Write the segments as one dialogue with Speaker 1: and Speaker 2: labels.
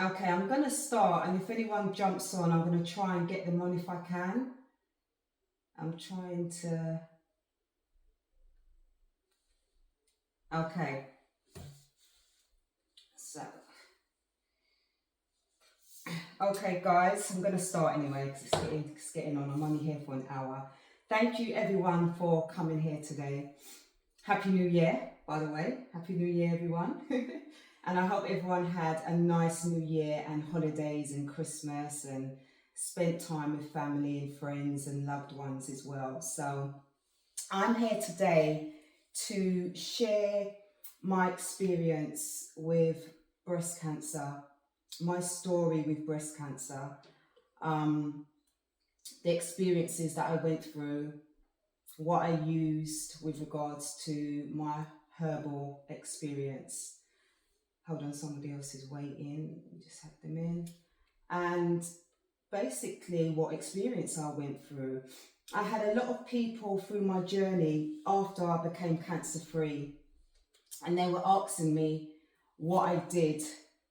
Speaker 1: Okay, I'm going to start, and if anyone jumps on, I'm going to try and get them on if I can. I'm trying to... Okay, so... Okay, guys, I'm going to start anyway because it's getting on. I'm only here for an hour. Thank you, everyone, for coming here today. Happy New Year, by the way. Happy New Year, everyone. And I hope everyone had a nice New Year and holidays and Christmas and spent time with family and friends and loved ones as well. So I'm here today to share my experience with breast cancer, my story with breast cancer, the experiences that I went through, what I used with regards to my herbal experience. Hold on, somebody else is waiting. We just have them in. And basically what experience I went through. I had a lot of people through my journey after I became cancer free, and they were asking me what I did,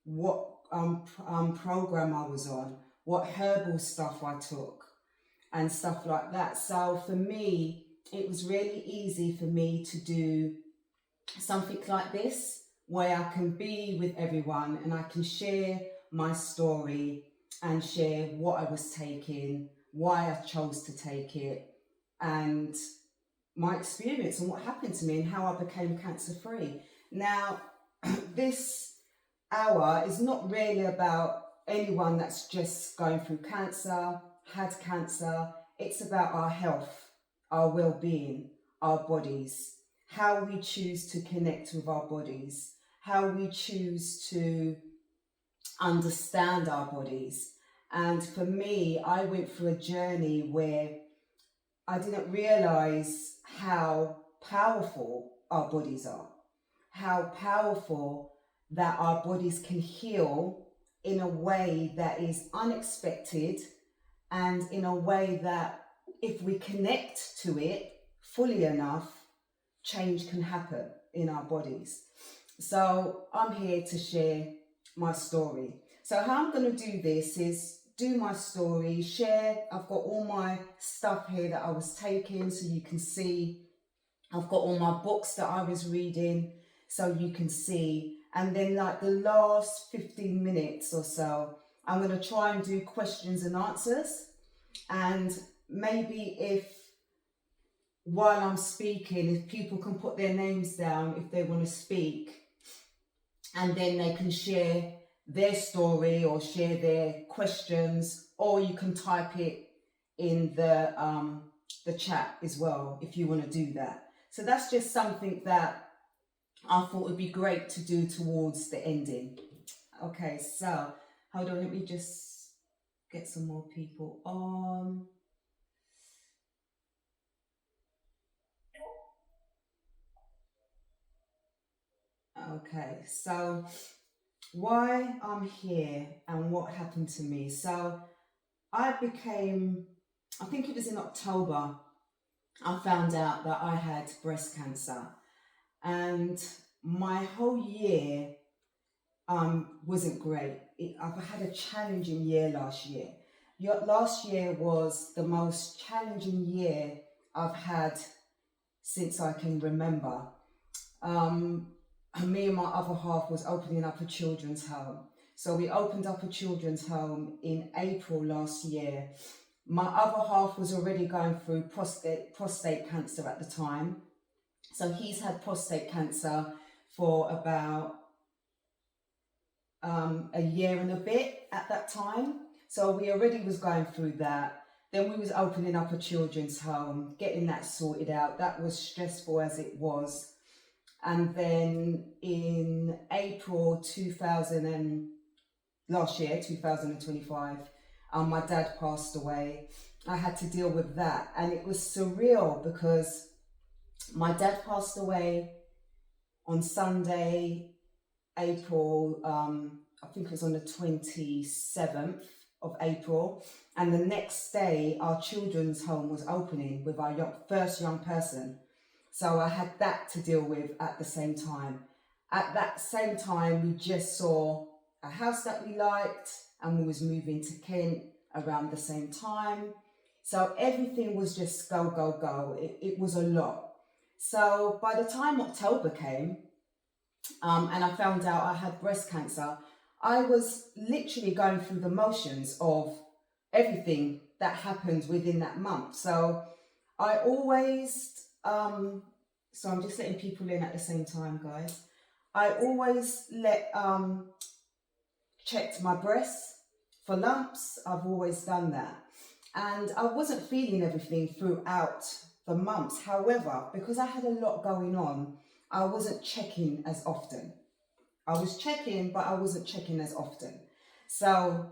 Speaker 1: what program I was on, what herbal stuff I took and stuff like that. So for me, it was really easy for me to do something like this, where I can be with everyone and I can share my story and share what I was taking, why I chose to take it, and my experience and what happened to me and how I became cancer free. Now, this hour is not really about anyone that's just going through cancer, had cancer. It's about our health, our well-being, our bodies, how we choose to connect with our bodies, how we choose to understand our bodies. And for me, I went through a journey where I didn't realize how powerful our bodies are, how powerful that our bodies can heal in a way that is unexpected, and in a way that if we connect to it fully enough, change can happen in our bodies. So I'm here to share my story. So how I'm going to do this is do my story, share. I've got all my stuff here that I was taking, so you can see. I've got all my books that I was reading, so you can see. And then like the last 15 minutes or so, I'm going to try and do questions and answers. And maybe if while I'm speaking, if people can put their names down if they want to speak, and then they can share their story or share their questions, or you can type it in the chat as well if you want to do that. So that's just something that I thought would be great to do towards the ending. Okay, so hold on, let me just get some more people on. Okay, so why I'm here and what happened to me. So I think it was in October, I found out that I had breast cancer, and my whole year wasn't great. I've had a challenging year last year. Last year was the most challenging year I've had since I can remember. Me and my other half was opening up a children's home. So we opened up a children's home in April last year. My other half was already going through prostate cancer at the time. So he's had prostate cancer for about a year and a bit at that time. So we already was going through that. Then we was opening up a children's home, getting that sorted out. That was stressful as it was. And then in April last year, 2025, my dad passed away. I had to deal with that, and it was surreal because my dad passed away on Sunday, April, I think it was on the 27th of April, and the next day our children's home was opening with our first young person. So I had that to deal with at the same time. At that same time, we just saw a house that we liked, and we was moving to Kent around the same time. So everything was just go, go, go. It was a lot. So by the time October came, and I found out I had breast cancer, I was literally going through the motions of everything that happened within that month. So I always, so I'm just letting people in at the same time, guys. I always checked my breasts for lumps. I've always done that. And I wasn't feeling everything throughout the months. However, because I had a lot going on, I wasn't checking as often. I was checking, but I wasn't checking as often. So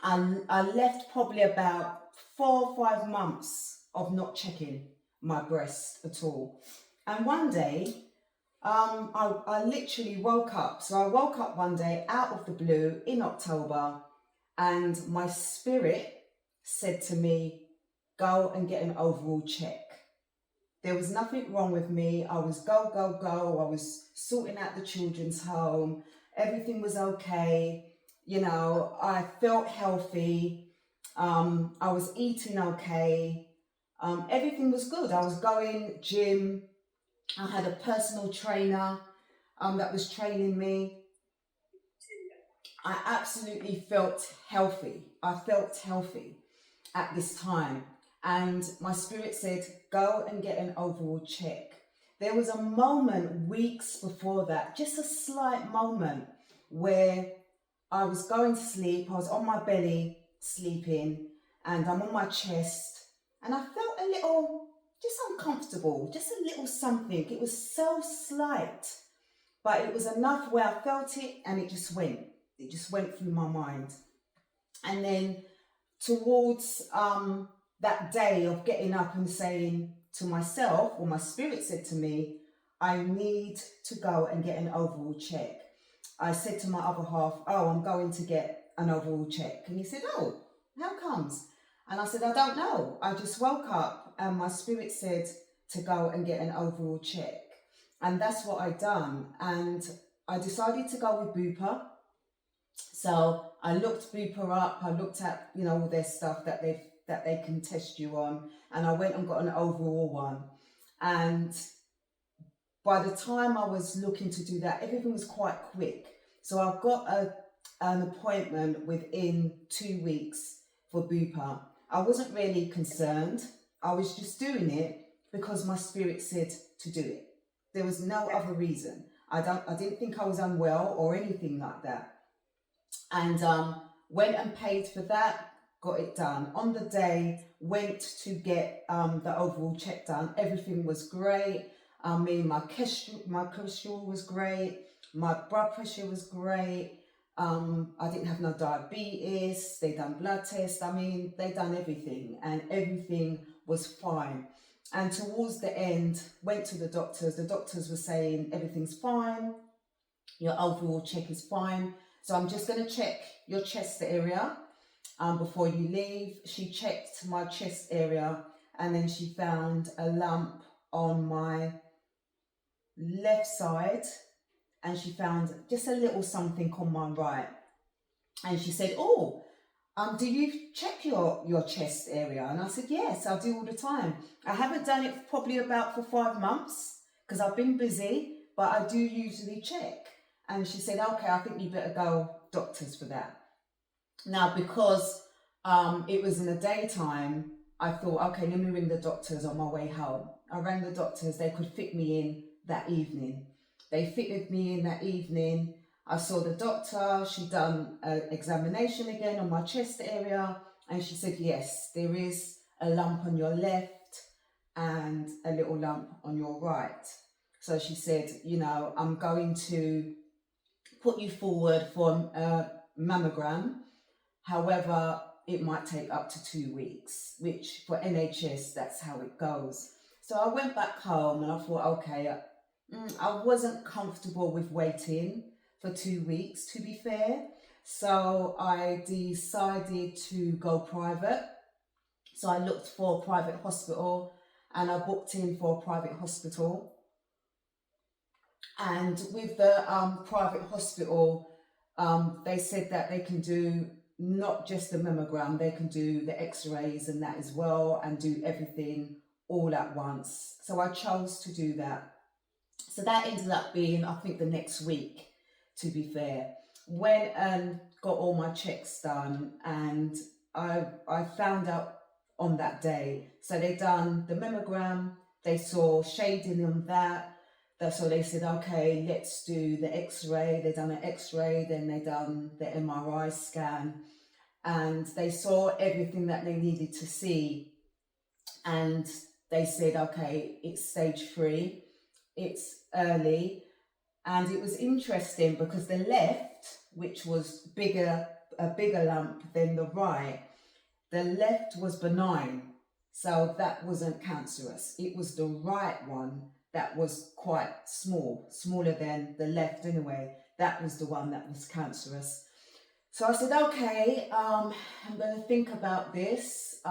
Speaker 1: I left probably about 4 or 5 months of not checking my breast at all. And one day, I literally woke up. So I woke up one day out of the blue in October, and my spirit said to me, go and get an overall check. There was nothing wrong with me. I was go, go, go. I was sorting out the children's home. Everything was okay. You know, I felt healthy. I was eating okay. Everything was good. I was going gym. I had a personal trainer that was training me. I absolutely felt healthy. I felt healthy at this time. And my spirit said, go and get an overall check. There was a moment weeks before that, just a slight moment, where I was going to sleep. I was on my belly sleeping, and I'm on my chest, and I felt a little, just uncomfortable, just a little something. It was so slight, but it was enough where I felt it, and it just went through my mind. And then towards that day of getting up and saying to myself, or my spirit said to me, I need to go and get an overall check. I said to my other half, oh, I'm going to get an overall check. And he said, oh, how comes? And I said, I don't know. I just woke up and my spirit said to go and get an overall check. And that's what I done. And I decided to go with Bupa. So I looked Bupa up. I looked at, all their stuff that they can test you on. And I went and got an overall one. And by the time I was looking to do that, everything was quite quick. So I've got an appointment within 2 weeks for Bupa. I wasn't really concerned. I was just doing it because my spirit said to do it. There was no other reason. I didn't think I was unwell or anything like that. And went and paid for that, got it done. On the day, went to get the overall check done. Everything was great. I mean, my cholesterol was great. My blood pressure was great. I didn't have no diabetes. They done blood tests. I mean, they done everything, and everything was fine. And towards the end, went to the doctors. The doctors were saying everything's fine. Your overall check is fine. So I'm just going to check your chest area before you leave. She checked my chest area, and then she found a lump on my left side, and she found just a little something on my right. And she said, oh, do you check your chest area? And I said, yes, I do all the time. I haven't done it probably about for 5 months because I've been busy, but I do usually check. And she said, okay, I think you better go doctors for that. Now, because it was in the daytime, I thought, okay, let me ring the doctors on my way home. I rang the doctors. They could fit me in that evening. They fitted me in that evening. I saw the doctor. She done an examination again on my chest area, and she said, yes, there is a lump on your left and a little lump on your right. So she said, I'm going to put you forward for a mammogram. However, it might take up to 2 weeks, which for NHS, that's how it goes. So I went back home and I thought, okay, I wasn't comfortable with waiting for 2 weeks, to be fair. So I decided to go private. So I looked for a private hospital and I booked in for a private hospital. And with the private hospital, They said that they can do not just the mammogram, they can do the x-rays and that as well, and do everything all at once. So I chose to do that. So that ended up being, I think, the next week, to be fair. Went and got all my checks done, and I found out on that day. So they done the mammogram, they saw shading on that. So they said, okay, let's do the x-ray. They done an x-ray, then they done the MRI scan, and they saw everything that they needed to see. And they said, okay, it's stage 3, it's early. And it was interesting because the left, which was a bigger lump than the right, the left was benign. So that wasn't cancerous. It was the right one that was quite small, smaller than the left anyway. That was the one that was cancerous. So I said, okay, I'm going to think about this.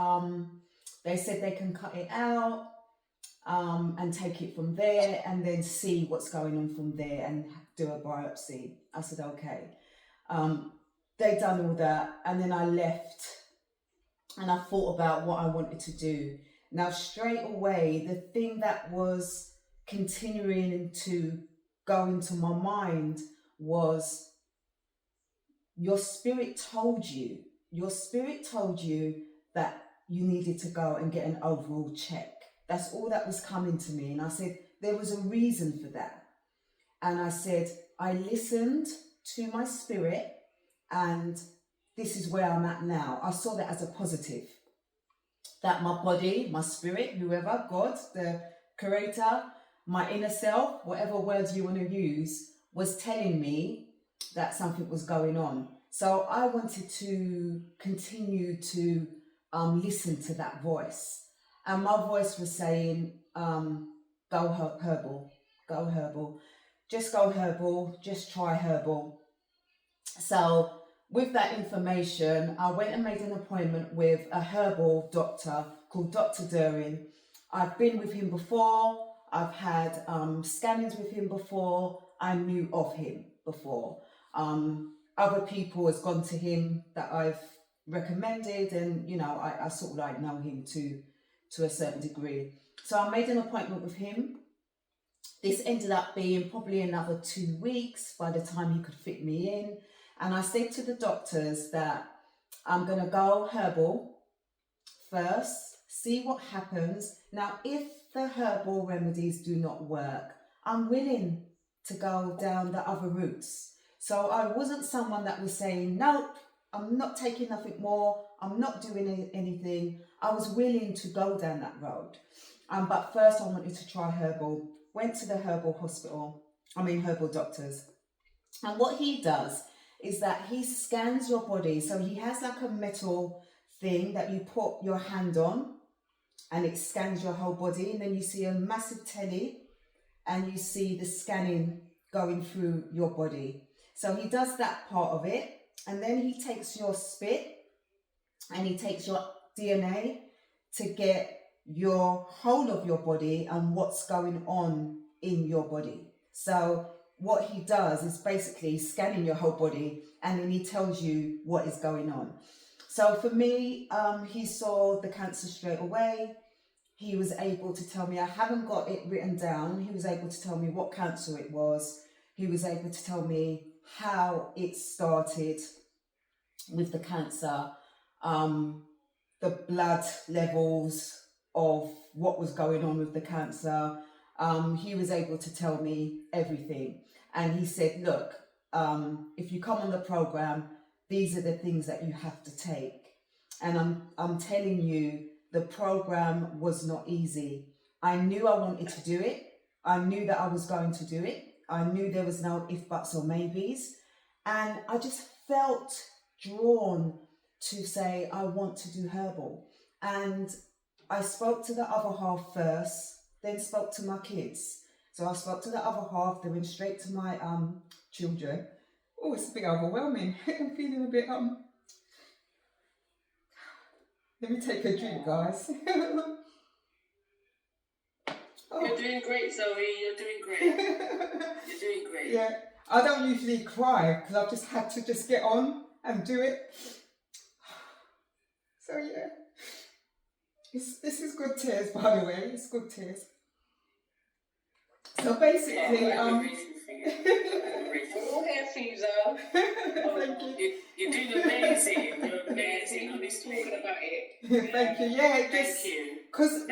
Speaker 1: They said they can cut it out and take it from there and then see what's going on from there and do a biopsy. I said, okay. They done all that, and then I left and I thought about what I wanted to do. Now, straight away, the thing that was continuing to go into my mind was, your spirit told you that you needed to go and get an overall check. That's all that was coming to me. And I said, there was a reason for that. And I said, I listened to my spirit, and this is where I'm at now. I saw that as a positive. That my body, my spirit, whoever, God, the creator, my inner self, whatever words you want to use, was telling me that something was going on. So I wanted to continue to listen to that voice. And my voice was saying, go herbal, just go herbal, just try herbal. So with that information, I went and made an appointment with a herbal doctor called Dr. Durin. I've been with him before. I've had scannings with him before. I knew of him before. Other people has gone to him that I've recommended, and you know, I sort of like know him to a certain degree. So I made an appointment with him. This ended up being probably another 2 weeks by the time he could fit me in. And I said to the doctors that I'm going to go herbal first, see what happens. Now, if the herbal remedies do not work, I'm willing to go down the other routes. So I wasn't someone that was saying, nope, I'm not taking nothing more, I'm not doing anything. I was willing to go down that road. But first I wanted to try herbal. Went to the herbal doctors. And what he does is that he scans your body. So he has like a metal thing that you put your hand on, and it scans your whole body. And then you see a massive telly, and you see the scanning going through your body. So he does that part of it. And then he takes your spit and he takes your DNA to get your whole of your body and what's going on in your body. So what he does is basically scanning your whole body, and then he tells you what is going on. So for me, he saw the cancer straight away. He was able to tell me, I haven't got it written down. He was able to tell me what cancer it was. He was able to tell me how it started with the cancer, the blood levels of what was going on with the cancer. He was able to tell me everything. And he said, look, if you come on the program, these are the things that you have to take. And I'm telling you, the program was not easy. I knew I wanted to do it. I knew that I was going to do it. I knew there was no if, buts or maybes. And I just felt drawn to say, I want to do herbal. And I spoke to the other half first, then spoke to my kids. So I spoke to the other half, then went straight to my children. Oh, it's a bit overwhelming. I'm feeling a bit, let me take a drink, guys.
Speaker 2: Oh. You're doing great, Zoe. You're doing great. You're doing great.
Speaker 1: Yeah. I don't usually cry because I've just had to just get on and do it. So yeah, this is good tears, by the way. It's good tears. So basically,
Speaker 2: All hair Caesar.
Speaker 1: Thank you.
Speaker 2: You're doing amazing. You're amazing. I'm just talking about it.
Speaker 1: Thank you. Yeah, it just
Speaker 2: Thank you.
Speaker 1: because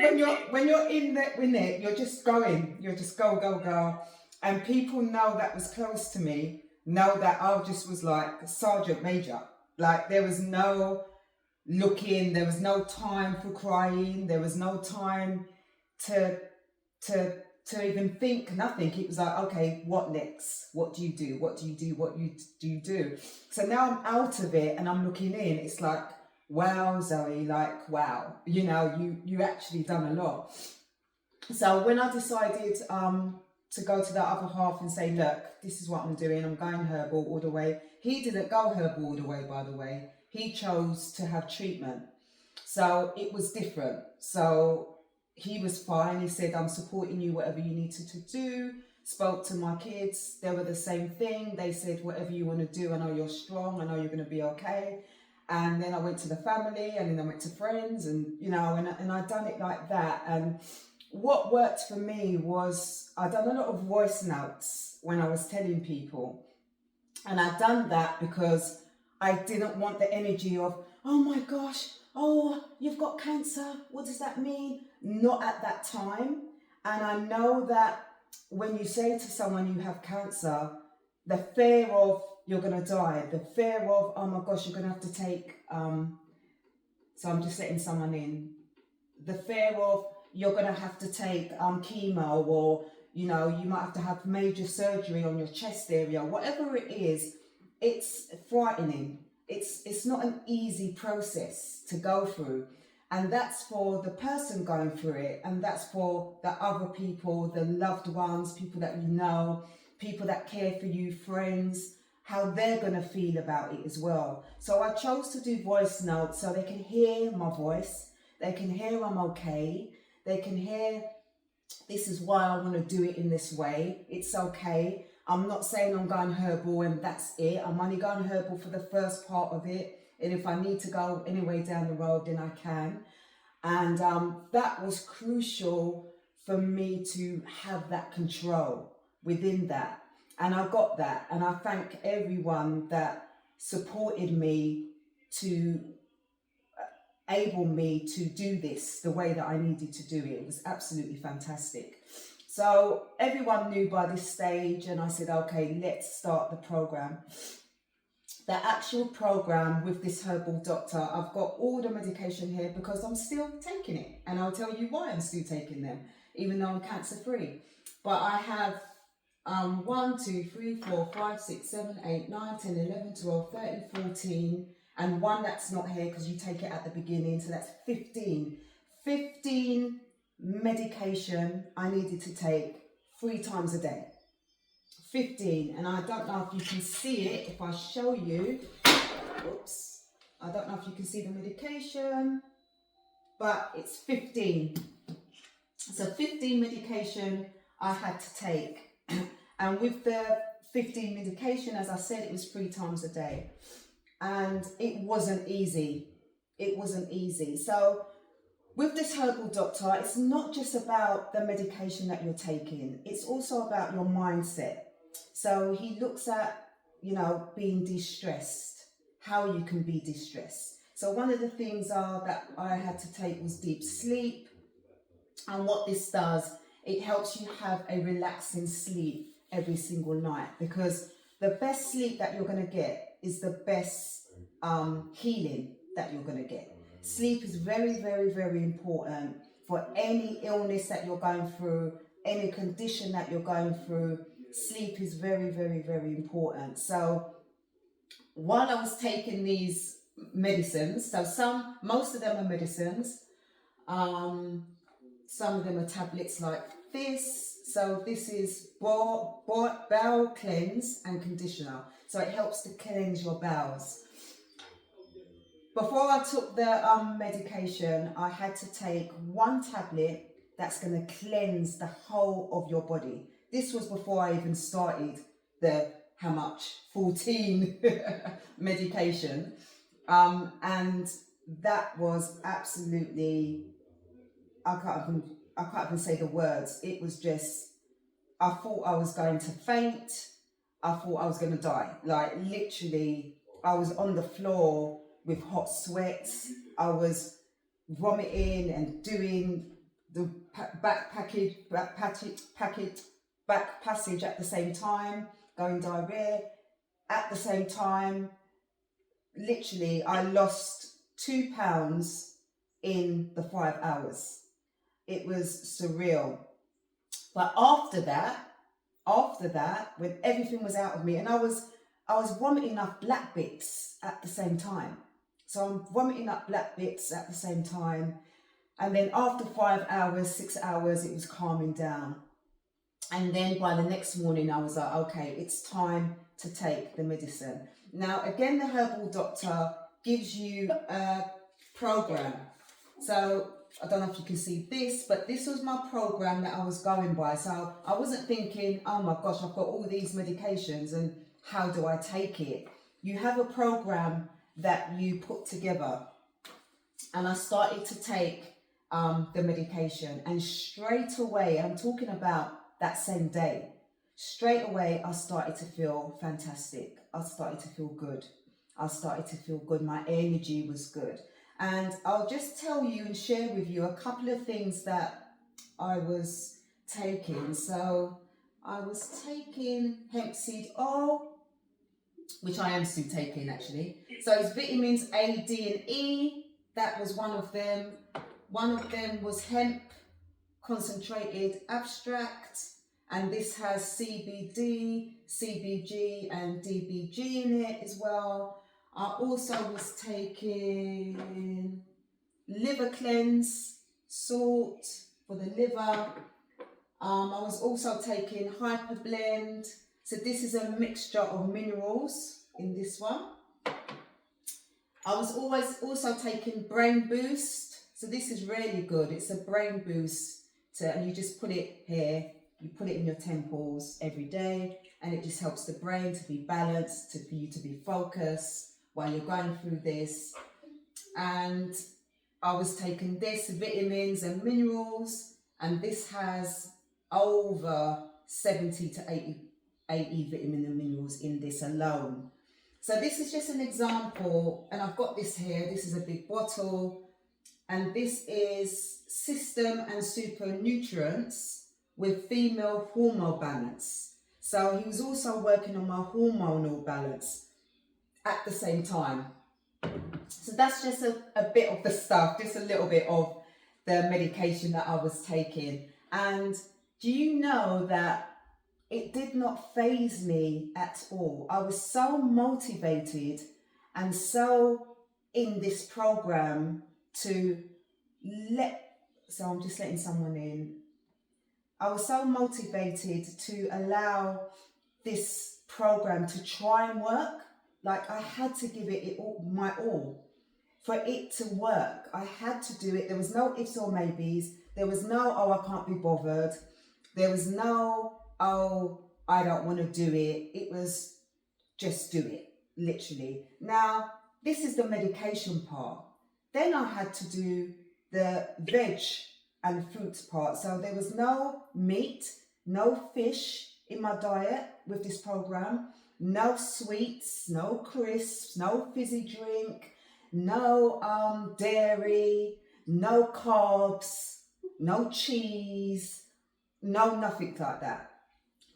Speaker 1: when you're in it, you're just going. You're just go, and people know that was close to me. Know that I just was like Sergeant Major. Like there was no looking. There was no time for crying. There was no time to even think nothing. It was like, okay, what next? What do you do? What do you do? What do you do? So now I'm out of it and I'm looking in. It's like, wow, Zoe, like, wow, you know, you actually done a lot. So when I decided to go to the other half and say, look, this is what I'm doing. I'm going herbal all the way. He didn't go herbal all the way, by the way. He chose to have treatment. So it was different. So he was fine. He said, I'm supporting you, whatever you needed to do. Spoke to my kids. They were the same thing. They said, whatever you want to do, I know you're strong. I know you're going to be okay. And then I went to the family and then I went to friends and, you know, and I done it like that. And what worked for me was I done a lot of voice notes when I was telling people. And I done that because I didn't want the energy of, oh my gosh, oh, you've got cancer. What does that mean? Not at that time. And I know that when you say to someone you have cancer, the fear of you're going to die, the fear of, oh my gosh, you're going to have to take, so I'm just letting someone in, the fear of you're going to have to take chemo, or, you know, you might have to have major surgery on your chest area, whatever it is, it's frightening. It's not an easy process to go through. And that's for the person going through it. And that's for the other people, the loved ones, people that you know, people that care for you, friends, how they're going to feel about it as well. So I chose to do voice notes so they can hear my voice. They can hear I'm okay. They can hear this is why I want to do it in this way. It's okay. I'm not saying I'm going herbal and that's it. I'm only going herbal for the first part of it. And if I need to go anyway down the road, then I can. And that was crucial for me to have that control within that. And I got that. And I thank everyone that supported me to able me to do this the way that I needed to do it. It was absolutely fantastic. So everyone knew by this stage, and I said, okay, let's start the program. The actual program with this herbal doctor, I've got all the medication here because I'm still taking it. And I'll tell you why I'm still taking them, even though I'm cancer free. But I have 1, 2, 3, 4, 5, 6, 7, 8, 9, 10, 11, 12, 13, 14, and one that's not here because you take it at the beginning, so that's 15. 15 medication I needed to take 3 times a day. 15, and I don't know if you can see it, if I show you, oops, I don't know if you can see the medication, but it's 15. So 15 medication I had to take. And with the 15 medication, as I said, it was 3 times a day. And it wasn't easy. It wasn't easy. So with this herbal doctor, it's not just about the medication that you're taking. It's also about your mindset. So he looks at, you know, being distressed, how you can be distressed. So one of the things that I had to take was deep sleep. And what this does, it helps you have a relaxing sleep every single night, because the best sleep that you're going to get is the best healing that you're going to get. Sleep is very, very, very important for any illness that you're going through, any condition that you're going through. Sleep is very, very, very important. So while I was taking these medicines, so most of them are medicines, some of them are tablets like this. So this is bowel cleanse and conditioner. So it helps to cleanse your bowels. Before I took the medication, I had to take 1 tablet that's going to cleanse the whole of your body. This was before I even started the how much, 14 medication. And that was absolutely, I can't even say the words. It was just, I thought I was going to faint. I thought I was going to die. Like literally, I was on the floor with hot sweats. I was vomiting and doing the back passage at the same time, going diarrhea at the same time. Literally, I lost 2 pounds in the 5 hours. It was surreal. But after that, when everything was out of me, and I was vomiting up black bits at the same time. So I'm vomiting up black bits at the same time. And then after 5 hours, 6 hours, it was calming down. And then by the next morning, I was like, okay, it's time to take the medicine. Now, again, the herbal doctor gives you a program. So I don't know if you can see this, but this was my program that I was going by. So I wasn't thinking, oh my gosh, I've got all these medications and how do I take it? You have a program that you put together. And I started to take the medication, and straight away, I'm talking about that same day, straight away I started to feel fantastic. I started to feel good. My energy was good. And I'll just tell you and share with you a couple of things that I was taking. So I was taking hemp seed oil, which I am still taking actually. So it's vitamins A, D and E. That was one of them. One of them was hemp concentrated extract, and this has CBD, CBG and DBG in it as well. I also was taking liver cleanse, salt for the liver. I was also taking hyper blend. So this is a mixture of minerals in this one. I was always also taking brain boost. So this is really good. It's a brain boost, and you just put it here. You put it in your temples every day, and it just helps the brain to be balanced, for you to be focused while you're going through this. And I was taking this, vitamins and minerals, and this has over 70 to 80 vitamin and minerals in this alone. So this is just an example, and I've got this here. This is a big bottle, and this is system and super nutrients with female hormone balance. So he was also working on my hormonal balance at the same time. So that's just a bit of the stuff, just a little bit of the medication that I was taking. And do you know that it did not faze me at all? I was so motivated and so in this program so I'm just letting someone in. I was so motivated to allow this program to try and work. Like I had to give it my all for it to work. I had to do it. There was no ifs or maybes. There was no, oh, I can't be bothered. There was no, oh, I don't want to do it. It was just do it, literally. Now, this is the medication part. Then I had to do the veg and fruits part. So there was no meat, no fish in my diet with this program, no sweets, no crisps, no fizzy drink, no dairy, no carbs, no cheese, no nothing like that.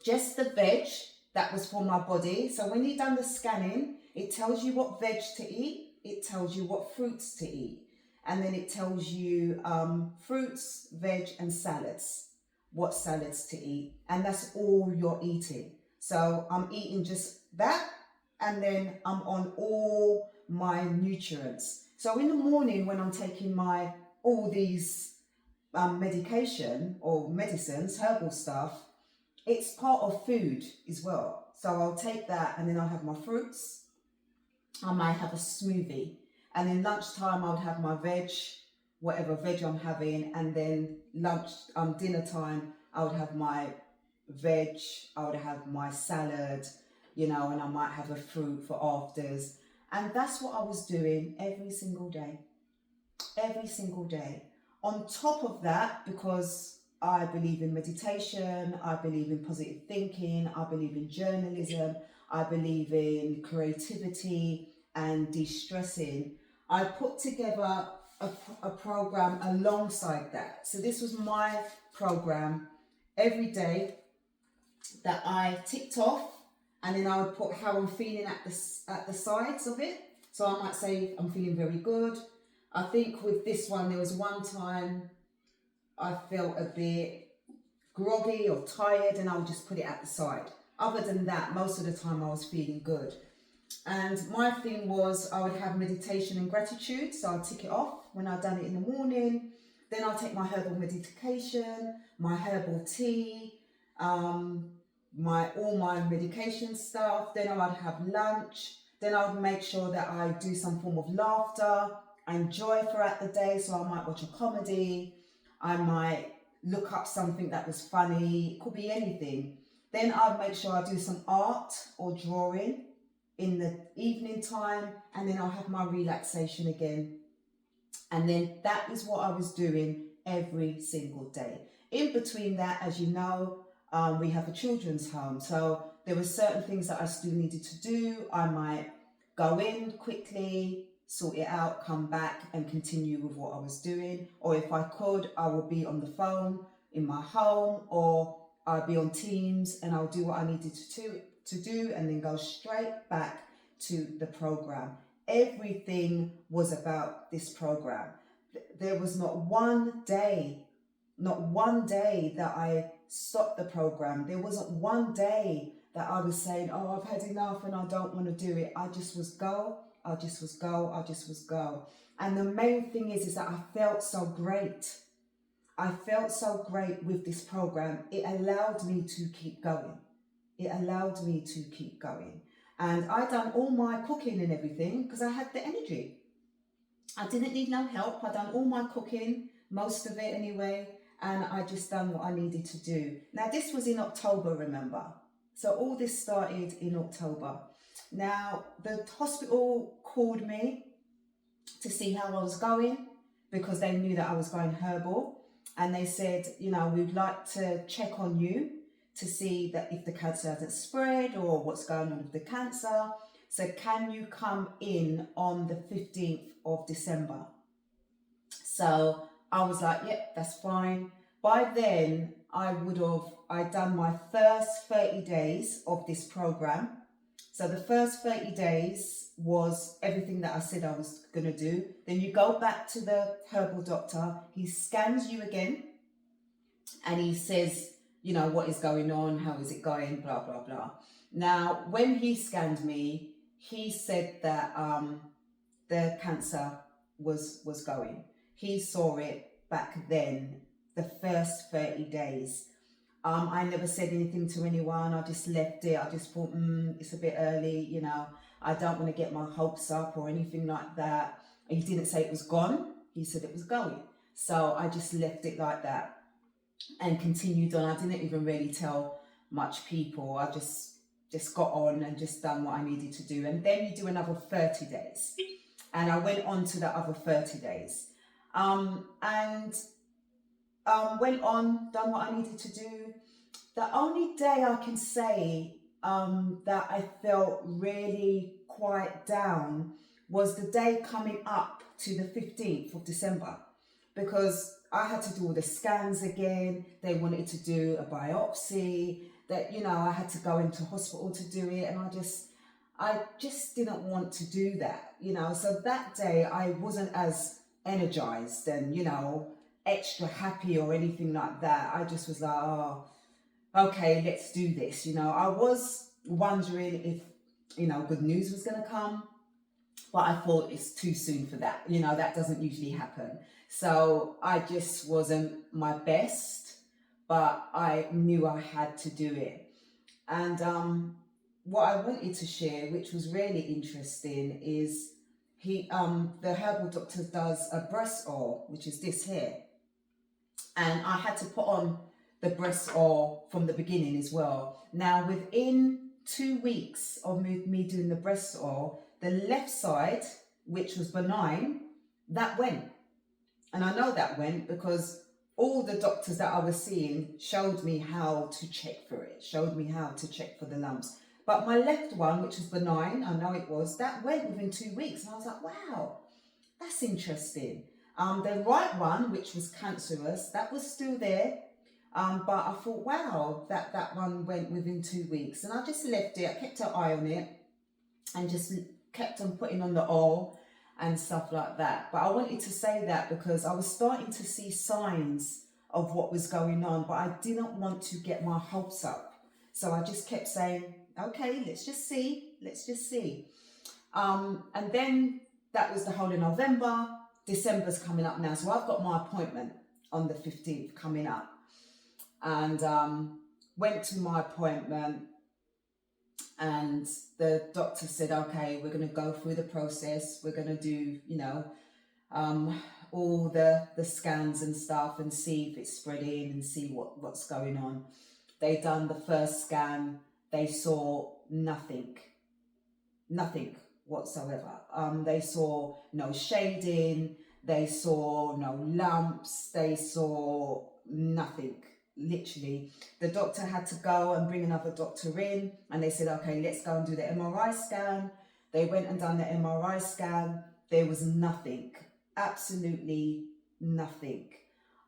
Speaker 1: Just the veg that was for my body. So when you've done the scanning, it tells you what veg to eat, it tells you what fruits to eat, and then it tells you fruits, veg and salads, what salads to eat, and that's all you're eating. So I'm eating just that, and then I'm on all my nutrients. So in the morning when I'm taking all these medication or medicines, herbal stuff, it's part of food as well. So I'll take that, and then I'll have my fruits. I might have a smoothie, and then lunchtime I would have my veg, whatever veg I'm having, and then dinner time I would have my veg, I would have my salad, and I might have a fruit for afters. And that's what I was doing every single day. Every single day. On top of that, because I believe in meditation, I believe in positive thinking, I believe in journalism, I believe in creativity and de-stressing, I put together a program alongside that. So this was my program every day that I ticked off, and then I would put how I'm feeling at the sides of it. So I might say I'm feeling very good. I think with this one, there was one time I felt a bit groggy or tired, and I would just put it at the side. Other than that, most of the time I was feeling good. And my thing was I would have meditation and gratitude, so I'd tick it off when I'd done it in the morning. Then I'll take my herbal medication, my herbal tea, all my medication stuff. Then I would have lunch. Then I would make sure that I do some form of laughter and joy throughout the day. So I might watch a comedy. I might look up something that was funny. It could be anything. Then I'd make sure I do some art or drawing in the evening time, and then I'll have my relaxation again. And then that is what I was doing every single day. In between that, as you know, we have a children's home. So there were certain things that I still needed to do. I might go in quickly, sort it out, come back and continue with what I was doing. Or if I could, I would be on the phone in my home, or I'd be on Teams and I'll do what I needed to do and then go straight back to the program. Everything was about this program. There was not one day that I stopped the program. There wasn't one day that I was saying, oh, I've had enough and I don't want to do it. I just was go. And the main thing is that I felt so great. I felt so great with this program. It allowed me to keep going. And I done all my cooking and everything because I had the energy. I didn't need no help. I done all my cooking, most of it anyway, and I just done what I needed to do. Now this was in October, remember? So all this started in October. Now the hospital called me to see how I was going because they knew that I was going herbal. And they said, we'd like to check on you to see that if the cancer hasn't spread or what's going on with the cancer. So can you come in on the 15th of December? So I was like, yep, that's fine. By then, I'd done my first 30 days of this program. So the first 30 days was everything that I said I was going to do. Then you go back to the herbal doctor. He scans you again. And he says, what is going on? How is it going? Blah, blah, blah. Now, when he scanned me, he said that the cancer was going. He saw it back then, the first 30 days. I never said anything to anyone. I just left it. I just thought, it's a bit early, I don't want to get my hopes up or anything like that. He didn't say it was gone. He said it was going. So I just left it like that and continued on. I didn't even really tell much people. I just got on and just done what I needed to do. And then you do another 30 days. And I went on to the other 30 days. Went on, done what I needed to do. The only day I can say that I felt really quite down was the day coming up to the 15th of December, because I had to do all the scans again. They wanted to do a biopsy, that, I had to go into hospital to do it. And I just didn't want to do that, So that day I wasn't as energized and, extra happy or anything like that. I just was like, oh, okay, let's do this. I was wondering if, good news was going to come, but I thought it's too soon for that. That doesn't usually happen. So I just wasn't my best, but I knew I had to do it. And what I wanted to share, which was really interesting, is the herbal doctor does a breast oil, which is this here. And I had to put on the breast oil from the beginning as well. Now, within 2 weeks of me doing the breast oil, the left side, which was benign, that went. And I know that went because all the doctors that I was seeing showed me how to check for it, showed me how to check for the lumps. But my left one, which was benign, I know it was, that went within 2 weeks. And I was like, wow, that's interesting. The right one, which was cancerous, that was still there. But I thought, wow, that one went within 2 weeks. And I just left it, I kept an eye on it and just kept on putting on the oil and stuff like that. But I wanted to say that because I was starting to see signs of what was going on, but I didn't want to get my hopes up. So I just kept saying, okay, let's just see. And then that was the whole of November. December's coming up now. So I've got my appointment on the 15th coming up. And went to my appointment, and the doctor said, okay, we're going to go through the process. We're going to do, all the scans and stuff and see if it's spreading and see what's going on. They done the first scan. They saw nothing whatsoever. They saw no shading. They saw no lumps. They saw nothing. Literally, the doctor had to go and bring another doctor in, and they said, okay, let's go and do the MRI scan. They went and done the MRI scan. There was nothing, absolutely nothing.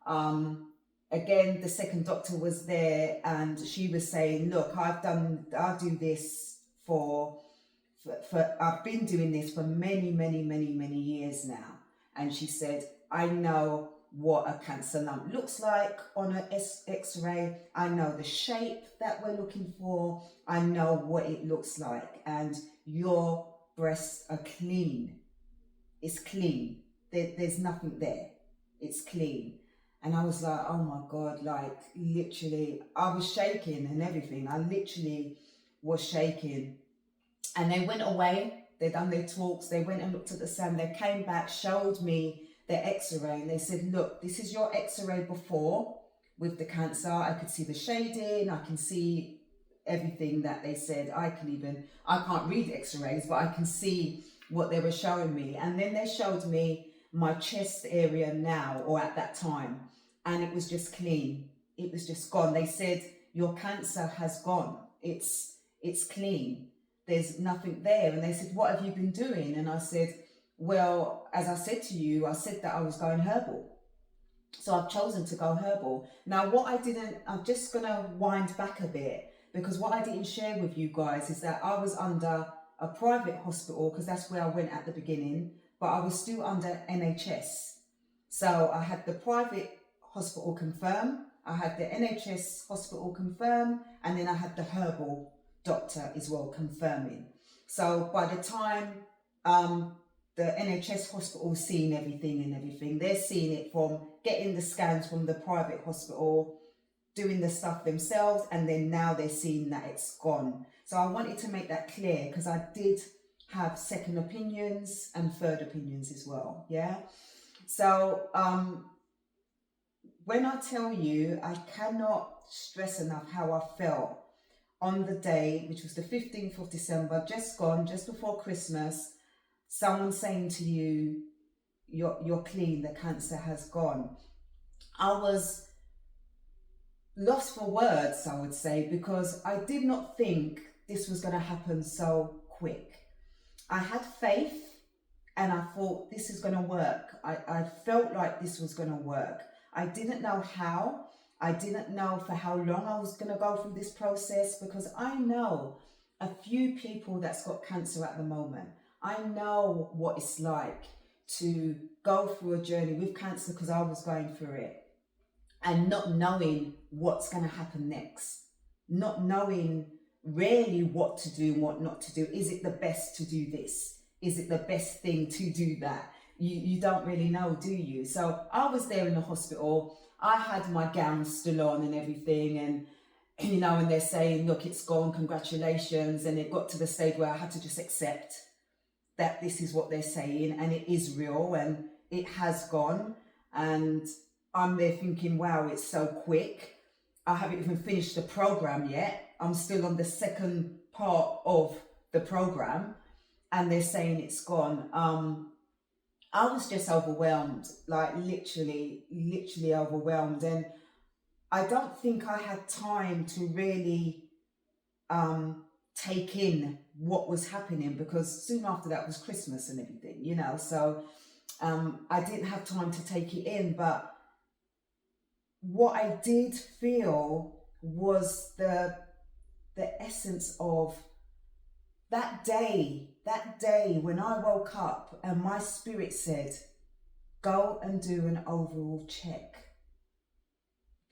Speaker 1: Again, the second doctor was there, and she was saying, look, I've been doing this for many years now. And she said, I know what a cancer lump looks like on an X-ray. I know the shape that we're looking for. I know what it looks like. And your breasts are clean. It's clean. There's nothing there. It's clean. And I was like, oh my God, like literally, I was shaking and everything. I literally was shaking. And they went away. They done their talks. They went and looked at the scan. They came back, showed me the X-ray, and they said, look, this is your X-ray before with the cancer. I could see the shading. I can see everything that they said. I can't read X-rays, but I can see what they were showing me. And then they showed me my chest area now, or at that time, and it was just clean. It was just gone. They said, your cancer has gone. It's clean. There's nothing there. And they said, what have you been doing? And I said, well, as I said to you, I said that I was going herbal. So I've chosen to go herbal. Now, I'm just going to wind back a bit, because what I didn't share with you guys is that I was under a private hospital, because that's where I went at the beginning, but I was still under NHS. So I had the private hospital confirm, I had the NHS hospital confirm, and then I had the herbal doctor as well confirming. So by the time the NHS hospital seeing everything, they're seeing it from getting the scans from the private hospital, doing the stuff themselves, and then now they're seeing that it's gone. So I wanted to make that clear, because I did have second opinions and third opinions as well. Yeah. So when I tell you, I cannot stress enough how I felt on the day, which was the 15th of December, just gone, just before Christmas, someone saying to you, you're clean, the cancer has gone. I was lost for words, I would say, because I did not think this was going to happen so quick. I had faith, and I thought this is going to work. I felt like this was going to work. I didn't know how. I didn't know for how long I was going to go through this process, because I know a few people that's got cancer at the moment. I know what it's like to go through a journey with cancer, because I was going through it, and not knowing what's going to happen next, not knowing really what to do and what not to do. Is it the best to do this? Is it the best thing to do that? You don't really know, do you? So I was there in the hospital. I had my gown still on and everything, and and they're saying, look, it's gone, congratulations. And it got to the stage where I had to just accept that this is what they're saying, and it is real, and it has gone. And I'm there thinking, wow, it's so quick. I haven't even finished the program yet. I'm still on the second part of the program, and they're saying it's gone. I was just overwhelmed, like literally overwhelmed, and I don't think I had time to really take in what was happening, because soon after that was Christmas and everything, you know. So I didn't have time to take it in, but what I did feel was the essence of that day when I woke up and my spirit said, go and do an overall check.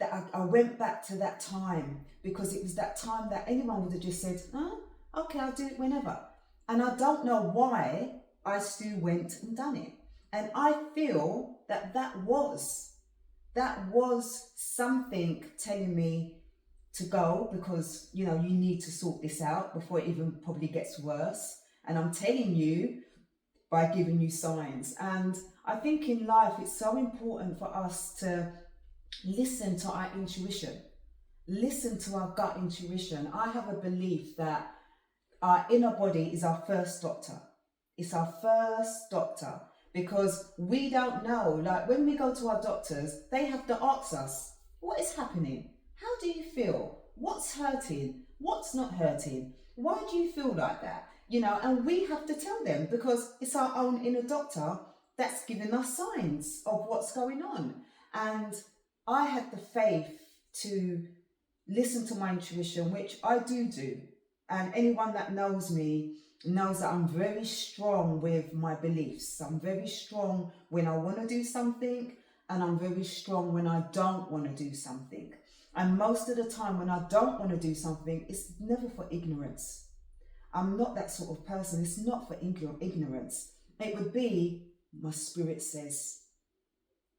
Speaker 1: That I went back to that time, because it was that time that anyone would have just said, oh, okay, I'll do it whenever. And I don't know why I still went and done it. And I feel that was something telling me to go, because, you know, you need to sort this out before it even probably gets worse. And I'm telling you by giving you signs. And I think in life it's so important for us to listen to our intuition, listen to our gut intuition. I have a belief that our inner body is our first doctor. It's our first doctor, because we don't know. Like when we go to our doctors, they have to ask us, what is happening? How do you feel? What's hurting? What's not hurting? Why do you feel like that? You know, and we have to tell them, because it's our own inner doctor that's giving us signs of what's going on. And I had the faith to listen to my intuition, which I do. And anyone that knows me knows that I'm very strong with my beliefs. I'm very strong when I want to do something, and I'm very strong when I don't want to do something. And most of the time when I don't want to do something, it's never for ignorance. I'm not that sort of person. It's not for ignorance. It would be, my spirit says.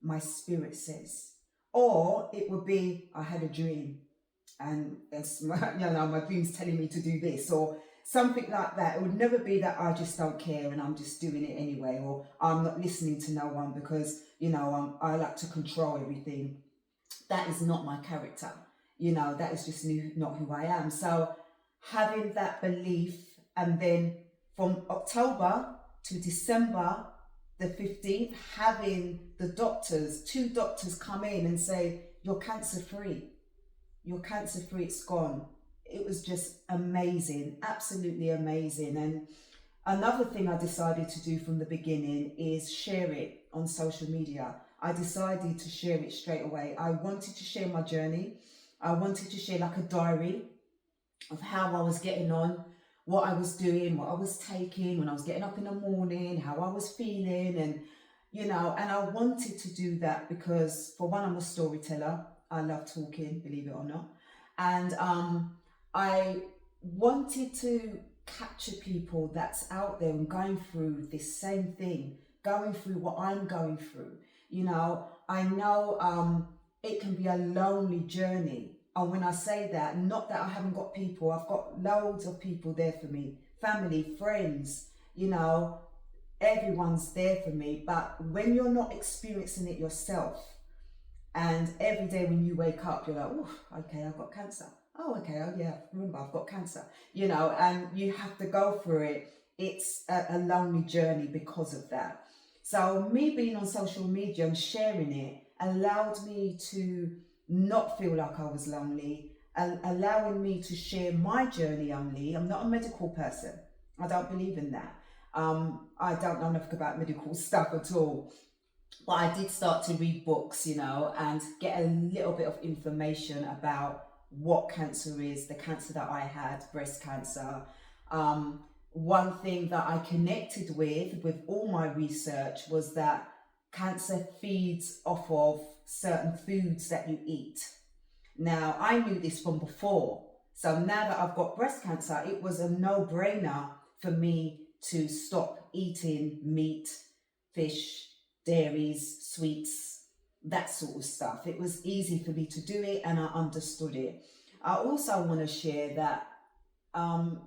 Speaker 1: My spirit says. Or it would be, I had a dream, and it's my, you know, my dream's telling me to do this, or something like that. It would never be that I just don't care and I'm just doing it anyway, or I'm not listening to no one because, you know, I like to control everything. That is not my character. You know, that is just not who I am. So having that belief, and then from October to December the 15th, having the two doctors come in and say, you're cancer free. You're cancer free, it's gone. It was just amazing, absolutely amazing. And another thing I decided to do from the beginning is share it on social media. I decided to share it straight away. I wanted to share my journey. I wanted to share like a diary of how I was getting on, what I was doing, what I was taking, when I was getting up in the morning, how I was feeling, and, you know, and I wanted to do that because, for one, I'm a storyteller. I love talking, believe it or not. And I wanted to capture people that's out there and going through this same thing, going through what I'm going through. You know, I know it can be a lonely journey. And when I say that, not that I haven't got people, I've got loads of people there for me, family, friends, you know, everyone's there for me. But when you're not experiencing it yourself, and every day when you wake up, you're like, oh, okay, I've got cancer. Oh, okay, oh yeah, remember, I've got cancer. You know, and you have to go through it. It's a lonely journey because of that. So me being on social media and sharing it allowed me to not feel like I was lonely, and allowing me to share my journey only. I'm not a medical person. I don't believe in that. I don't know enough about medical stuff at all. But I did start to read books, you know, and get a little bit of information about what cancer is, the cancer that I had, breast cancer. One thing that I connected with all my research, was that cancer feeds off of certain foods that you eat. Now, I knew this from before. So now that I've got breast cancer, it was a no-brainer for me to stop eating meat, fish, dairies, sweets, that sort of stuff. It was easy for me to do it, and I understood it. I also want to share that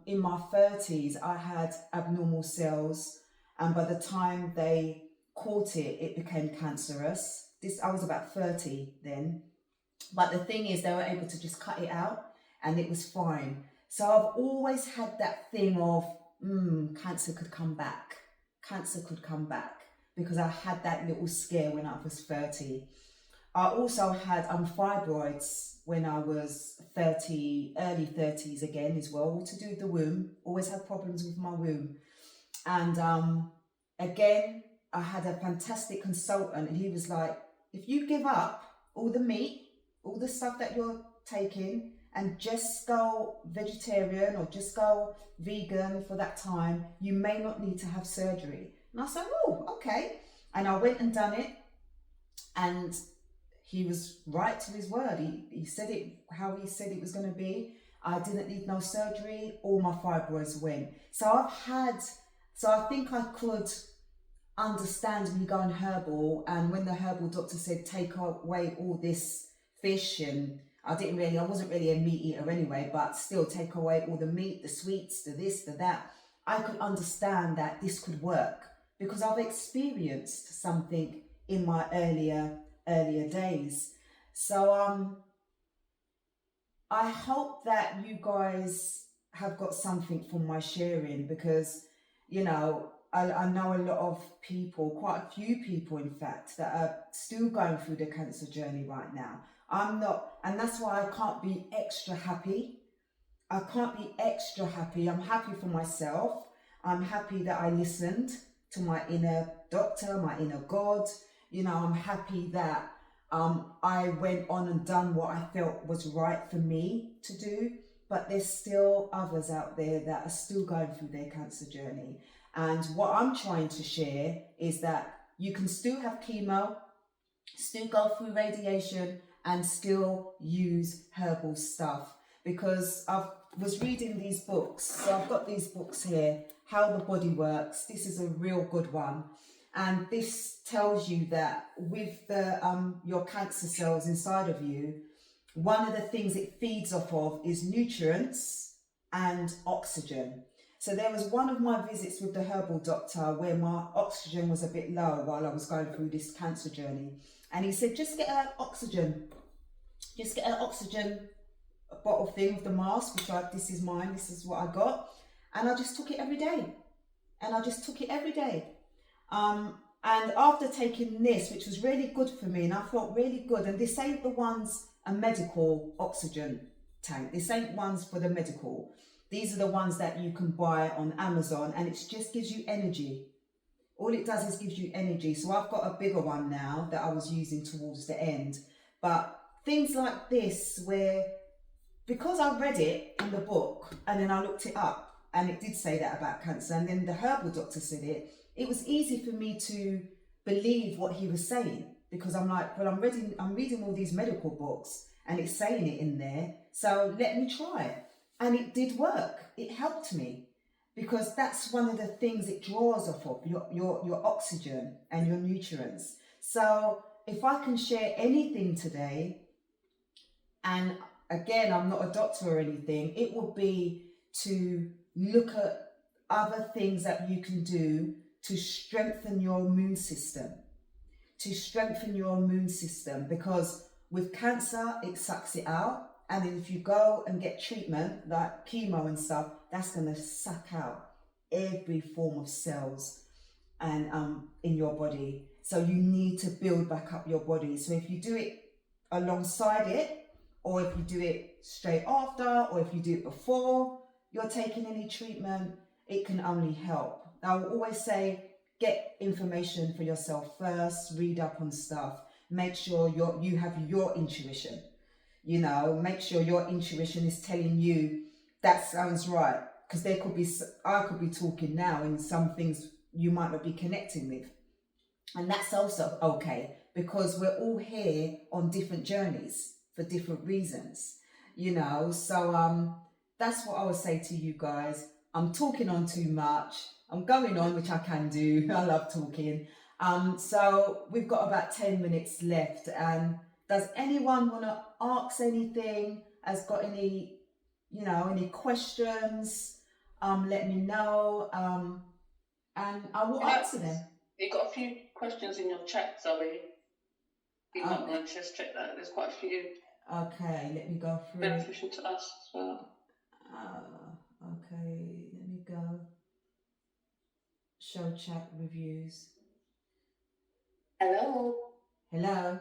Speaker 1: in my 30s, I had abnormal cells, and by the time they caught it, it became cancerous. I was about 30 then. But the thing is, they were able to just cut it out, and it was fine. So I've always had that thing of, cancer could come back. Cancer could come back because I had that little scare when I was 30. I also had fibroids when I was 30, early 30s again as well, all to do with the womb. Always had problems with my womb. And again, I had a fantastic consultant, and he was like, if you give up all the meat, all the stuff that you're taking, and just go vegetarian or just go vegan for that time, you may not need to have surgery. And I said, oh, okay. And I went and done it, and he was right to his word. He said it how he said it was going to be. I didn't need no surgery. All my fibroids went. So I think I could understand me going herbal, and when the herbal doctor said take away all this fish, and I wasn't really a meat eater anyway, but still take away all the meat, the sweets, the this, the that, I could understand that this could work because I've experienced something in my earlier days. So I hope that you guys have got something from my sharing, because I know a lot of people, quite a few people in fact, that are still going through the cancer journey right now. I'm not, and that's why I can't be extra happy. I can't be extra happy. I'm happy for myself. I'm happy that I listened to my inner doctor, my inner God. I'm happy that I went on and done what I felt was right for me to do. But there's still others out there that are still going through their cancer journey. And what I'm trying to share is that you can still have chemo, still go through radiation, and still use herbal stuff. Because I was reading these books, so I've got these books here, How the Body Works. This is a real good one. And this tells you that with the your cancer cells inside of you, one of the things it feeds off of is nutrients and oxygen. So there was one of my visits with the herbal doctor where my oxygen was a bit low while I was going through this cancer journey. And he said, just get an oxygen bottle thing with the mask, this is mine, this is what I got. And I just took it every day. And after taking this, which was really good for me, and I felt really good, and this ain't the ones, a medical oxygen tank. This ain't ones for the medical. These are the ones that you can buy on Amazon, and it just gives you energy. All it does is gives you energy. So I've got a bigger one now that I was using towards the end. But things like this, where, because I read it in the book and then I looked it up and it did say that about cancer, and then the herbal doctor said it was easy for me to believe what he was saying, because I'm like, well, I'm reading all these medical books and it's saying it in there, so let me try it. And it did work. It helped me, because that's one of the things it draws off of, your oxygen and your nutrients. So if I can share anything today, and again, I'm not a doctor or anything, it would be to look at other things that you can do to strengthen your immune system. Because with cancer, it sucks it out. And then if you go and get treatment, like chemo and stuff, that's going to suck out every form of cells and in your body. So you need to build back up your body. So if you do it alongside it, or if you do it straight after, or if you do it before you're taking any treatment, it can only help. I will always say, get information for yourself first, read up on stuff, make sure you have your intuition. Make sure your intuition is telling you that sounds right, because I could be talking now and some things you might not be connecting with, and that's also okay, because we're all here on different journeys for different reasons, so that's what I would say to you guys. I'm talking on too much, I'm going on, which I can do. I love talking. So we've got about 10 minutes left, and does anyone want to ask anything? Has got any questions? Let me know, and I will answer them.
Speaker 2: You've got a few questions in your chat, Zoe. You might want to just check that. There's quite a few.
Speaker 1: Okay, let me go through.
Speaker 2: Beneficial to us as well.
Speaker 1: Okay, let me go. Show chat reviews.
Speaker 2: Hello.
Speaker 1: Hello.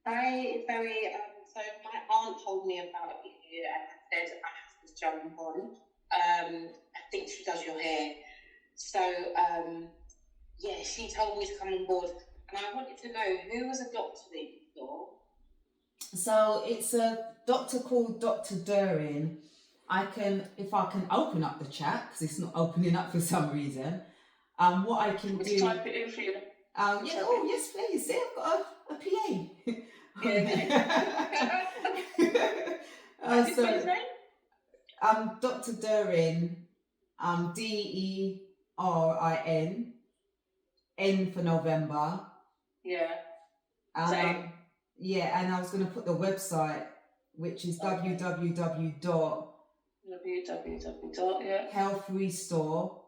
Speaker 2: Hi, Zoe. So my aunt told me about you and said I have to jump on. I think she does your hair. So yeah, she told me to come on board, and I wanted to know who was a doctor that you saw.
Speaker 1: So it's a doctor called Dr. Durin. If I can open up the chat, because it's not opening up for some reason. What I can do.
Speaker 2: Type it in for you.
Speaker 1: Yeah. Oh, yes, please. See, I've got a PA.
Speaker 2: Yeah.
Speaker 1: So,
Speaker 2: His name?
Speaker 1: Dr. Durin, Derin, N for November.
Speaker 2: Yeah.
Speaker 1: Yeah, and I was going to put the website, which is www.
Speaker 2: Yeah.
Speaker 1: Health Restore.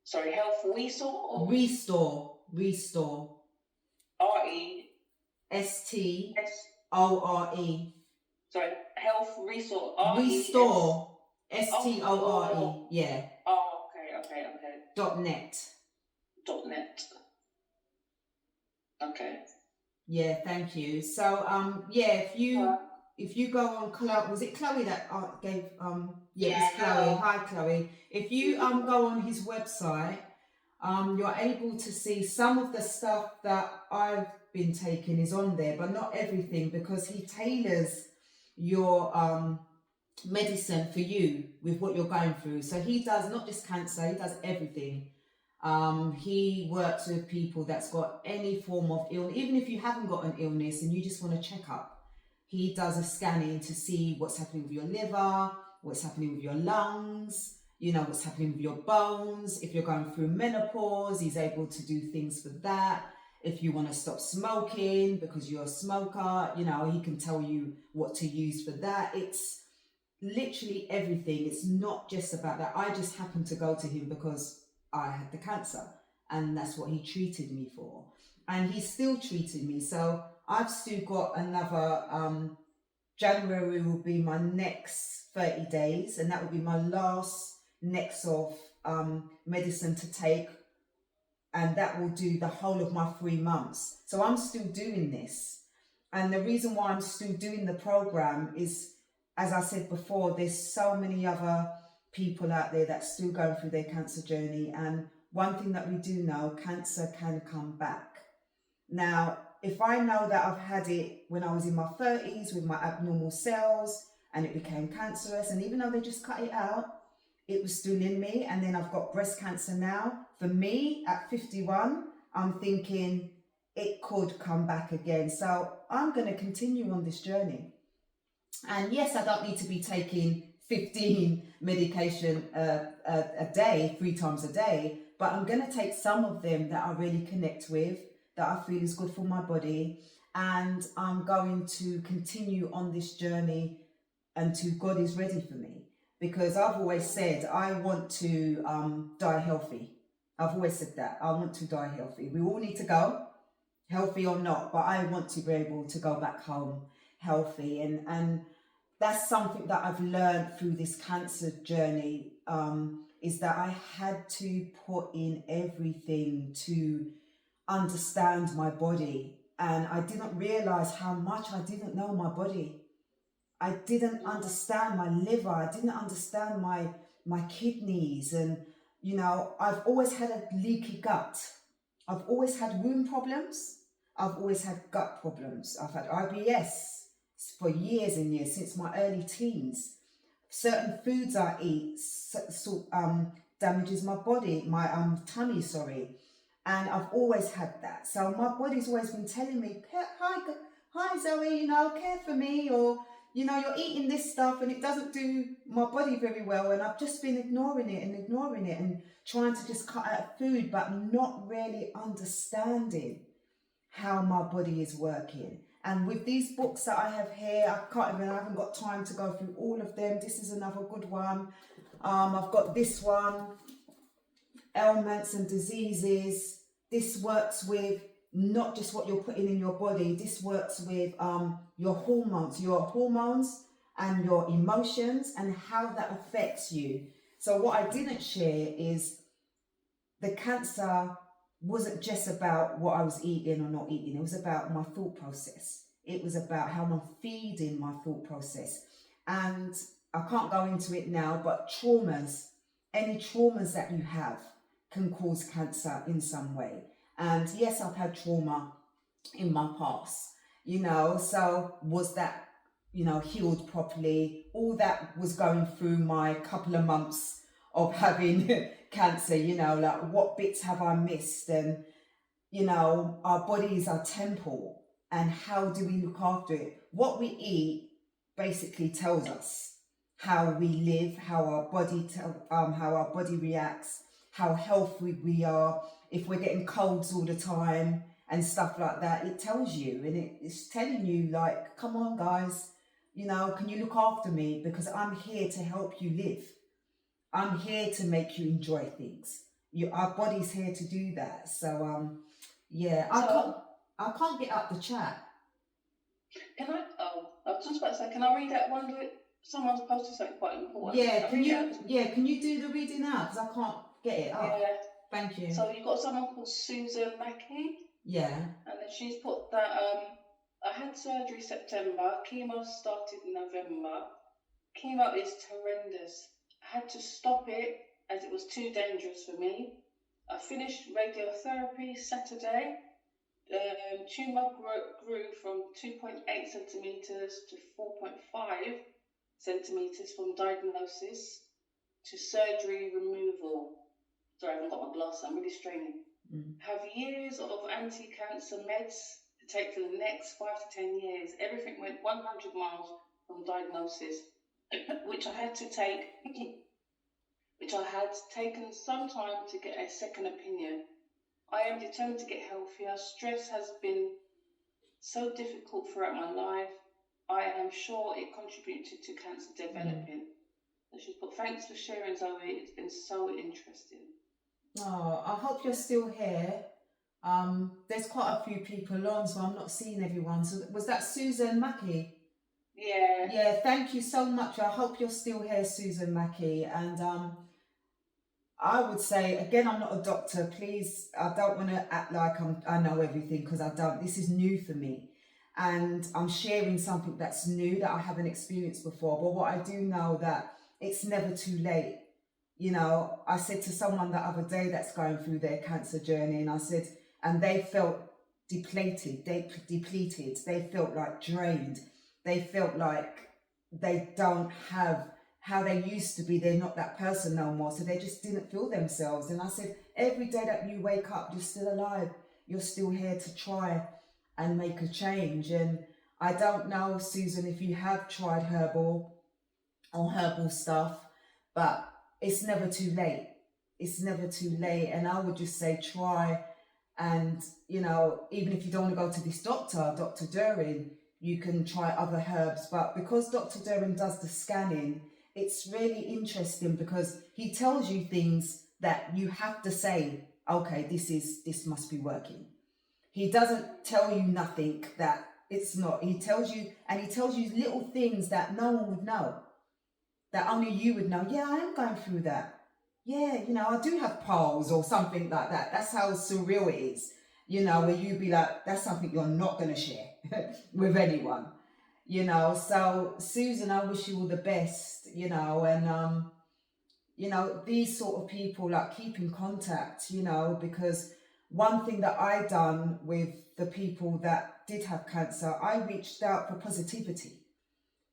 Speaker 2: Sorry, Health Restore?
Speaker 1: Restore. STORE.
Speaker 2: Sorry, Health Restore.
Speaker 1: Restore. STORE. Yeah.
Speaker 2: Oh, okay.
Speaker 1: .net.
Speaker 2: .net. Okay.
Speaker 1: Yeah, thank you. So yeah, if you go on Chloe, was it Chloe that gave it's Chloe. Hi Chloe. If you go on his website, you're able to see some of the stuff that I've been taking is on there, but not everything, because he tailors your medicine for you with what you're going through. So he does not just cancer, he does everything. He works with people that's got any form of illness. Even if you haven't got an illness and you just want to check up, he does a scanning to see what's happening with your liver, what's happening with your lungs, what's happening with your bones. If you're going through menopause, he's able to do things for that. If you want to stop smoking because you're a smoker, he can tell you what to use for that. It's literally everything. It's not just about that. I just happened to go to him because I had the cancer, and that's what he treated me for, and he's still treating me. So I've still got another January will be my next 30 days, and that will be my last next of medicine to take, and that will do the whole of my 3 months. So I'm still doing this, and the reason why I'm still doing the program is, as I said before, there's so many other people out there that's still going through their cancer journey. And one thing that we do know, cancer can come back. Now, if I know that I've had it when I was in my 30s with my abnormal cells and it became cancerous, and even though they just cut it out, it was still in me, and then I've got breast cancer now. For me, at 51, I'm thinking it could come back again. So I'm going to continue on this journey. And yes, I don't need to be taking 15 medication a day, 3 times a day, but I'm going to take some of them that I really connect with, that I feel is good for my body, and I'm going to continue on this journey until God is ready for me, because I've always said I want to die healthy. I've always said that. I want to die healthy. We all need to go, healthy or not, but I want to be able to go back home healthy, and that's something that I've learned through this cancer journey, is that I had to put in everything to understand my body, and I didn't realize how much I didn't know my body. I didn't understand my liver, I didn't understand my kidneys, and I've always had a leaky gut. I've always had wound problems. I've always had gut problems. I've had IBS for years and years, since my early teens. Certain foods I eat damages my body, my tummy, sorry. And I've always had that. So my body's always been telling me, hi Zoe, care for me, or you're eating this stuff and it doesn't do my body very well. And I've just been ignoring it and trying to just cut out food, but not really understanding how my body is working. And with these books that I have here, I haven't got time to go through all of them. This is another good one. I've got this one, Ailments and Diseases. This works with not just what you're putting in your body. This works with your hormones and your emotions and how that affects you. So what I didn't share is the cancer wasn't just about what I was eating or not eating. It was about my thought process. It was about how I'm feeding my thought process. And I can't go into it now, but traumas, any traumas that you have can cause cancer in some way. And yes, I've had trauma in my past, so was that, healed properly? All that was going through my couple of months of having cancer, like what bits have I missed? And, our body is our temple, and how do we look after it? What we eat basically tells us how we live, how our body reacts, how healthy we are. If we're getting colds all the time and stuff like that, it tells you, and it's telling you, like, come on guys, can you look after me, because I'm here to help you live. I'm here to make you enjoy things. Our body's here to do that. So yeah, I can't get up the chat.
Speaker 3: Can I? Oh, I was just about to say, can I read out one? Someone's posted something quite important.
Speaker 1: Yeah, can you do the reading out, because I can't get it up.
Speaker 3: Yeah.
Speaker 1: Thank you.
Speaker 3: So you've got someone called Susan Mackey.
Speaker 1: Yeah.
Speaker 3: And then she's put that I had surgery September, chemo started in November. Chemo is horrendous. I had to stop it as it was too dangerous for me. I finished radiotherapy Saturday. Tumour grew from 2.8 centimetres to 4.5 centimetres from diagnosis to surgery removal. Sorry, I haven't got my glasses, I'm really straining. Have years of anti-cancer meds to take for the next 5 to 10 years. Everything went 100 miles from diagnosis, which I had taken some time to get a second opinion. I am determined to get healthier. Stress has been so difficult throughout my life. I am sure it contributed to cancer developing. And she's put, thanks for sharing, Zoe. It's been so interesting.
Speaker 1: Oh, I hope you're still here. There's quite a few people on, so I'm not seeing everyone. So was that Susan Mackey?
Speaker 3: Yeah.
Speaker 1: Yeah, thank you so much. I hope you're still here, Susan Mackey. And I would say, again, I'm not a doctor. Please, I don't want to act like I know everything, because I don't. This is new for me. And I'm sharing something that's new that I haven't experienced before. But what I do know, that it's never too late. I said to someone the other day that's going through their cancer journey, and I said, and they felt depleted, they felt like drained, they felt like they don't have how they used to be, they're not that person no more, so they just didn't feel themselves. And I said, every day that you wake up, you're still alive, you're still here to try and make a change. And I don't know, Susan, if you have tried herbal stuff, but it's never too late. It's never too late. And I would just say try. And, even if you don't want to go to this doctor, Dr. Durin, you can try other herbs. But because Dr. Durin does the scanning, it's really interesting, because he tells you things that you have to say, okay, this must be working. He doesn't tell you nothing that it's not. He tells you little things that no one would know, that only you would know. Yeah, I am going through that. Yeah, I do have piles or something like that. That's how surreal it is, where you'd be like, that's something you're not going to share with anyone, So, Susan, I wish you all the best, and, these sort of people, like, keep in contact, because one thing that I done with the people that did have cancer, I reached out for positivity,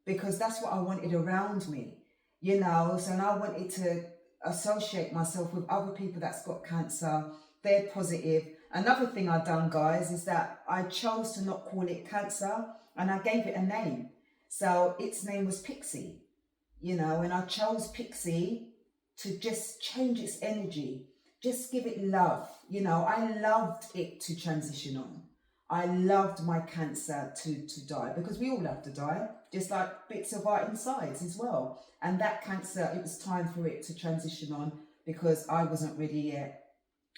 Speaker 1: because that's what I wanted around me. So, and I wanted to associate myself with other people that's got cancer. They're positive. Another thing I've done, guys, is that I chose to not call it cancer, and I gave it a name. So its name was Pixie, and I chose Pixie to just change its energy, just give it love. I loved it to transition on. I loved my cancer to die, because we all have to die, just like bits of our insides as well. And that cancer, it was time for it to transition on, because I wasn't ready yet.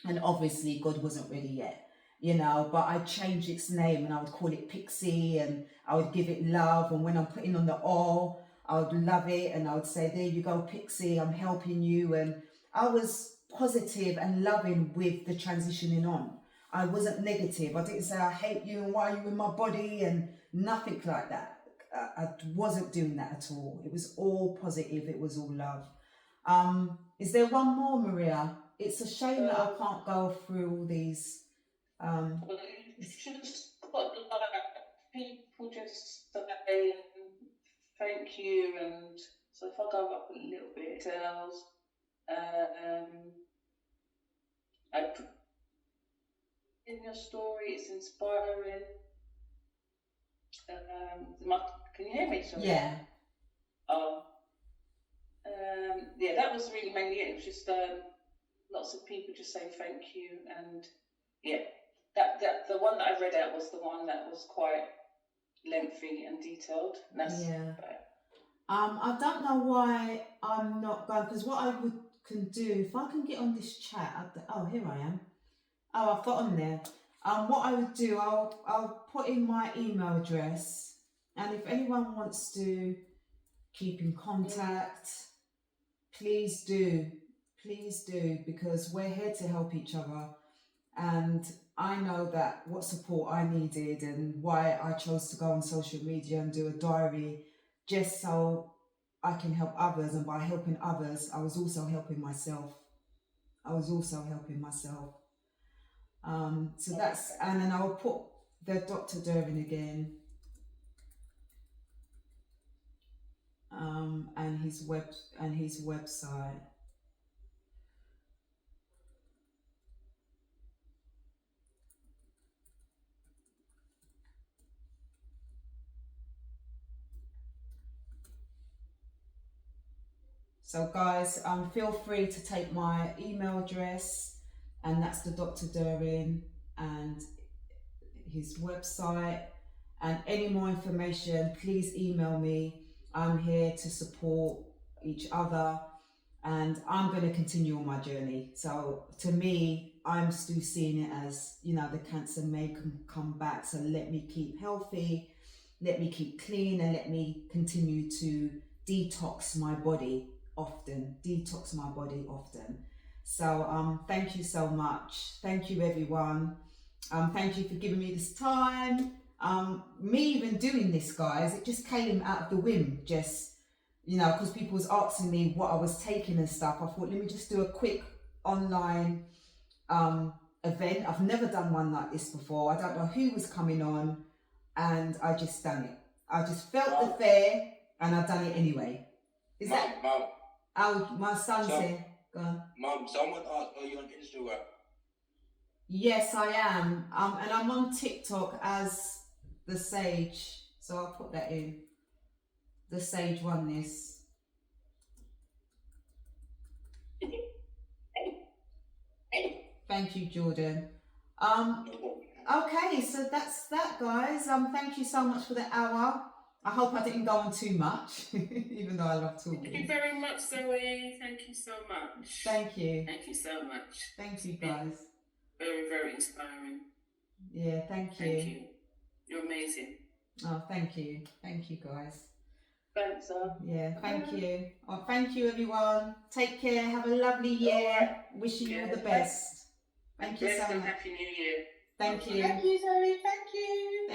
Speaker 1: And obviously God wasn't ready yet, but I changed its name, and I would call it Pixie, and I would give it love. And when I'm putting on the oil, I would love it, and I would say, there you go, Pixie, I'm helping you. And I was positive and loving with the transitioning on. I wasn't negative. I didn't say, I hate you and why are you in my body, and nothing like that. I wasn't doing that at all. It was all positive. It was all love. Is there one more, Maria? It's a shame that I can't go through all these.
Speaker 3: Well, you just got people just say thank you, and so if I go up a little bit, it tells. In your story, it's inspiring. Can you hear me? Sorry.
Speaker 1: Yeah.
Speaker 3: Yeah, that was really mainly it. It was just lots of people just saying thank you, and yeah, that the one that I read out was the one that was quite lengthy and detailed.
Speaker 1: I don't know why I'm not going, because what I can do, if I can get on this chat, oh, here I am. Oh, I've got on there. What I would do, I'll put in my email address, and if anyone wants to keep in contact, please do, because we're here to help each other. And I know that what support I needed and why I chose to go on social media and do a diary, just so I can help others. And by helping others, I was also helping myself. So that's, and then I'll put the Dr. Durbin again, and his website. So guys, feel free to take my email address, and that's the Dr. Durbin, and his website, and any more information, please email me. I'm here to support each other, and I'm going to continue on my journey. So to me, I'm still seeing it as, you know, the cancer may come back, so let me keep healthy, let me keep clean, and let me continue to detox my body often. So thank you so much. Thank you, everyone. Thank you for giving me this time. Me even doing this, guys, it just came out of the whim, just, you know, because people was asking me what I was taking and stuff. I thought, let me just do a quick online event. I've never done one like this before. I don't know who was coming on, and I just done it. I just felt the fear, and I done it anyway. Is
Speaker 4: Mum,
Speaker 1: that?
Speaker 4: Mum.
Speaker 1: Oh, my son's here. Go on.
Speaker 4: Mum, someone asked, are you on Instagram?
Speaker 1: Yes, I am. And I'm on TikTok as The Sage. So I'll put that in. The Sage Oneness. Thank you, Jordan. Okay, so that's that, guys. Thank you so much for the hour. I hope I didn't go on too much, even though I love talking.
Speaker 5: Thank you very much, Zoe. Thank you so much.
Speaker 1: Thank you.
Speaker 5: Thank you so much.
Speaker 1: Thank you, guys.
Speaker 5: Very, very inspiring.
Speaker 1: Yeah, thank you.
Speaker 5: Thank you. You're amazing.
Speaker 1: Oh, thank you. Thank you, guys.
Speaker 3: Thanks,
Speaker 1: Yeah, thank you. Oh, thank you, everyone. Take care. Have a lovely year. Wishing you all the best. Thank you so much.
Speaker 5: Happy New Year.
Speaker 1: Thank you.
Speaker 2: Thank you, Zoe. Thank you.